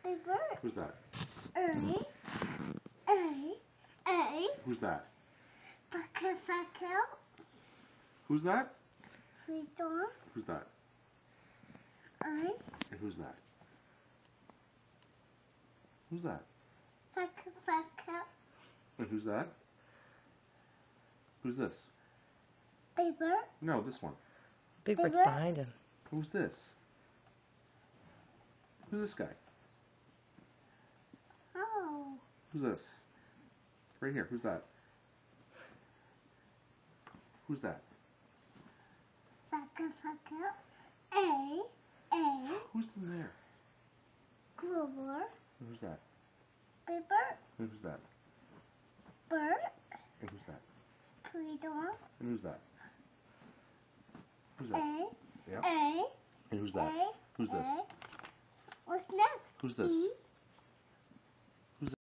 Paper. Who's that? A. Who's that? Bucket. Who's that? Freedom. Who's that? And who's that? Who's that? bucket. And who's that? Who's this? Paper. No, this one. Big Bird's Paper. behind him. Who's this? Who's this guy? Oh. Who's this? Right here. Who's that? Who's that? Bucket. A. Who's in there? Clover. Who's that? Paper. Who's that? Bird. And who's that? Freedom. And who's that? Who's that? A. Yeah. A. And who's that? A. Who's this? A. What's next? Who's this? E.